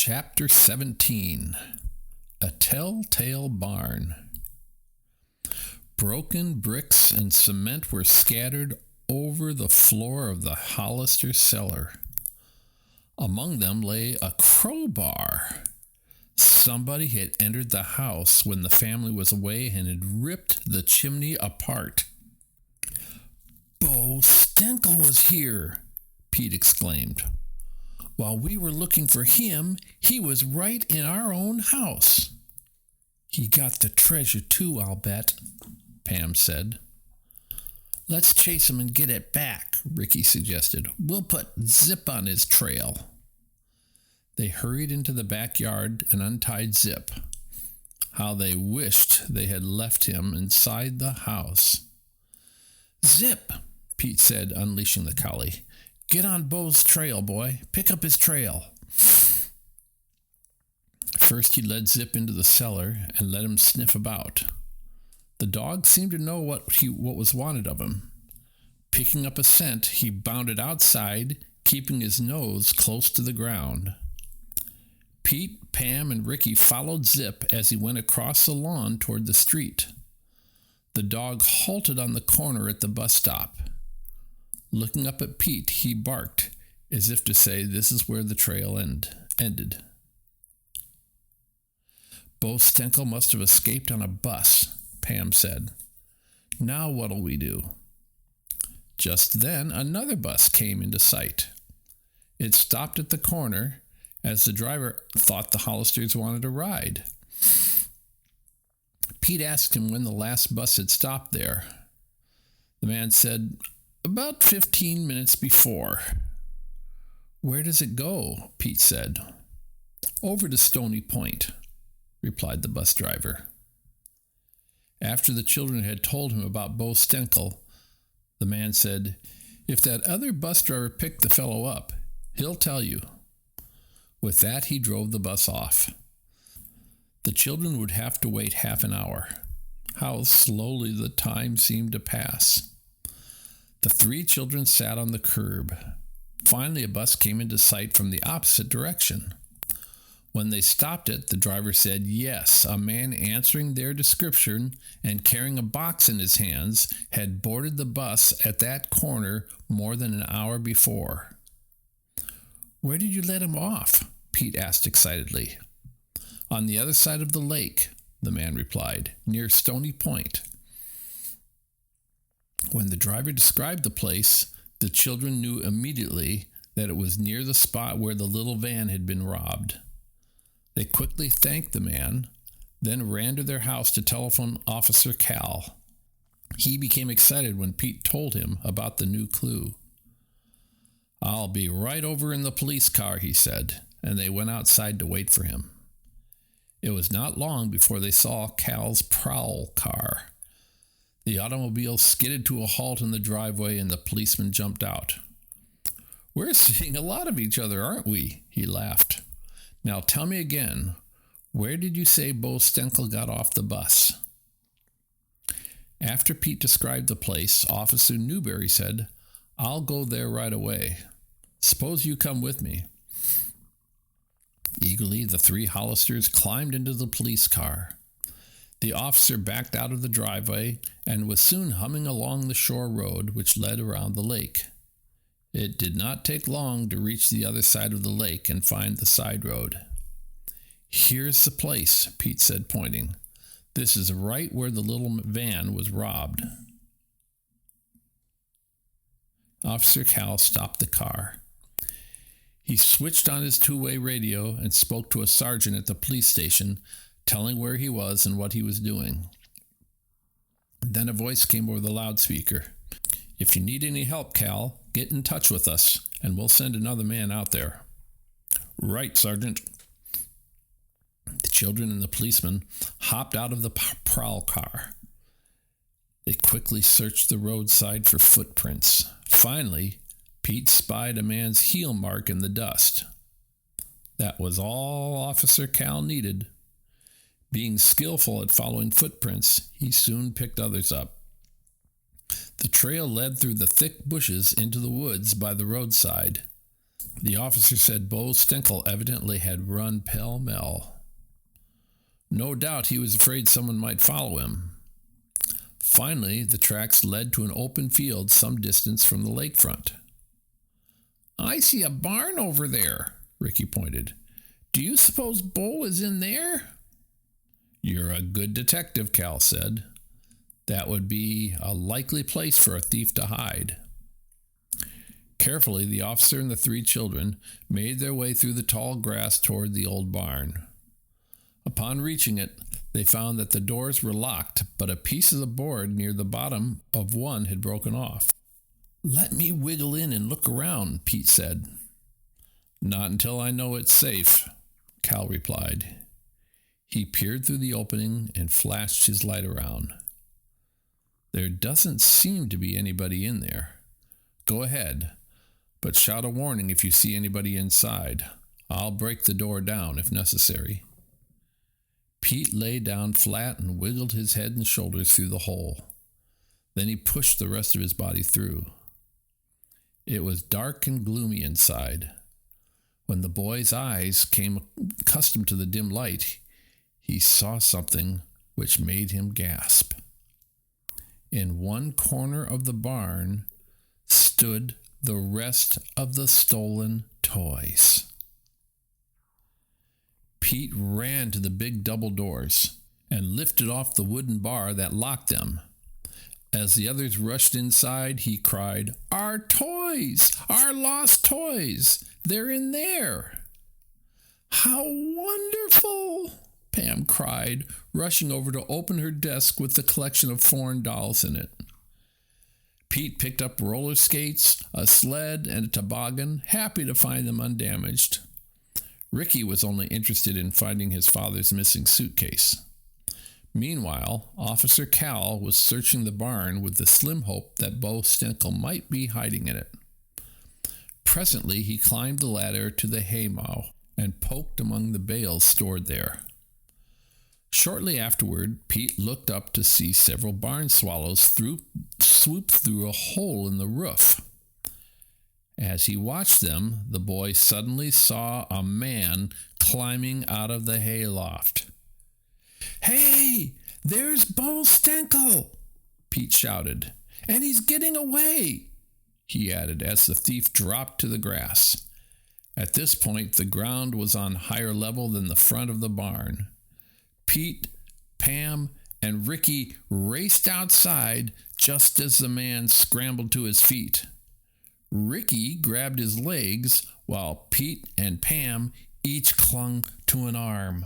Chapter 17. A Telltale Barn. Broken bricks and cement were scattered over the floor of the Hollister cellar. Among them lay a crowbar. Somebody had entered the house when the family was away and had ripped the chimney apart. "Bo Stenkel was here," Pete exclaimed. "While we were looking for him, he was right in our own house." "He got the treasure too, I'll bet," Pam said. "Let's chase him and get it back," Ricky suggested. "We'll put Zip on his trail." They hurried into the backyard and untied Zip. How they wished they had left him inside the house. "Zip," Pete said, unleashing the collie. "Get on Bo's trail, boy. Pick up his trail." First, he led Zip into the cellar and let him sniff about. The dog seemed to know what was wanted of him. Picking up a scent, he bounded outside, keeping his nose close to the ground. Pete, Pam, and Ricky followed Zip as he went across the lawn toward the street. The dog halted on the corner at the bus stop. Looking up at Pete, he barked, as if to say this is where the trail ended. "Bo Stenkel must have escaped on a bus," Pam said. "Now what'll we do?" Just then, another bus came into sight. It stopped at the corner, as the driver thought the Hollisters wanted a ride. Pete asked him when the last bus had stopped there. The man said, "About 15 minutes before." "Where does it go?" Pete said. "Over to Stony Point," replied the bus driver. After the children had told him about Bo Stenkel, the man said, "If that other bus driver picked the fellow up, he'll tell you." With that, he drove the bus off. The children would have to wait half an hour. How slowly the time seemed to pass. The three children sat on the curb. Finally, a bus came into sight from the opposite direction. When they stopped it, the driver said, yes, a man answering their description and carrying a box in his hands had boarded the bus at that corner more than an hour before. "Where did you let him off?" Pete asked excitedly. "On the other side of the lake," the man replied, "near Stony Point." When the driver described the place, the children knew immediately that it was near the spot where the little van had been robbed. They quickly thanked the man, then ran to their house to telephone Officer Cal. He became excited when Pete told him about the new clue. "I'll be right over in the police car," he said, and they went outside to wait for him. It was not long before they saw Cal's prowl car. The automobile skidded to a halt in the driveway, and the policeman jumped out. "We're seeing a lot of each other, aren't we?" he laughed. "Now tell me again, where did you say Bo Stenkel got off the bus?" After Pete described the place, Officer Newberry said, "I'll go there right away. Suppose you come with me." Eagerly, the three Hollisters climbed into the police car. The officer backed out of the driveway and was soon humming along the shore road which led around the lake. It did not take long to reach the other side of the lake and find the side road. "Here's the place," Pete said, pointing. "This is right where the little van was robbed." Officer Cal stopped the car. He switched on his two-way radio and spoke to a sergeant at the police station, telling where he was and what he was doing. Then a voice came over the loudspeaker. "If you need any help, Cal, get in touch with us, and we'll send another man out there." "Right, Sergeant." The children and the policeman hopped out of the prowl car. They quickly searched the roadside for footprints. Finally, Pete spied a man's heel mark in the dust. That was all Officer Cal needed. Being skillful at following footprints, he soon picked others up. The trail led through the thick bushes into the woods by the roadside. The officer said Bo Stinkle evidently had run pell-mell. No doubt he was afraid someone might follow him. Finally, the tracks led to an open field some distance from the lakefront. "I see a barn over there," Ricky pointed. "Do you suppose Bo is in there?" "You're a good detective," Cal said. "That would be a likely place for a thief to hide." Carefully, the officer and the three children made their way through the tall grass toward the old barn. Upon reaching it, they found that the doors were locked, but a piece of the board near the bottom of one had broken off. "Let me wiggle in and look around," Pete said. "Not until I know it's safe," Cal replied. He peered through the opening and flashed his light around. "There doesn't seem to be anybody in there. Go ahead, but shout a warning if you see anybody inside. I'll break the door down if necessary." Pete lay down flat and wiggled his head and shoulders through the hole. Then he pushed the rest of his body through. It was dark and gloomy inside. When the boy's eyes came accustomed to the dim light, he saw something which made him gasp. In one corner of the barn stood the rest of the stolen toys. Pete ran to the big double doors and lifted off the wooden bar that locked them. As the others rushed inside, he cried, "Our toys! Our lost toys! They're in there!" "How wonderful!" Pam cried, rushing over to open her desk with the collection of foreign dolls in it. Pete picked up roller skates, a sled, and a toboggan, happy to find them undamaged. Ricky was only interested in finding his father's missing suitcase. Meanwhile, Officer Cal was searching the barn with the slim hope that Bo Stinkle might be hiding in it. Presently, he climbed the ladder to the haymow and poked among the bales stored there. Shortly afterward, Pete looked up to see several barn swallows swoop through a hole in the roof. As he watched them, the boy suddenly saw a man climbing out of the hayloft. "Hey, there's Bo Stinkle!" Pete shouted. "And he's getting away," he added as the thief dropped to the grass. At this point, the ground was on higher level than the front of the barn. Pete, Pam, and Ricky raced outside just as the man scrambled to his feet. Ricky grabbed his legs while Pete and Pam each clung to an arm.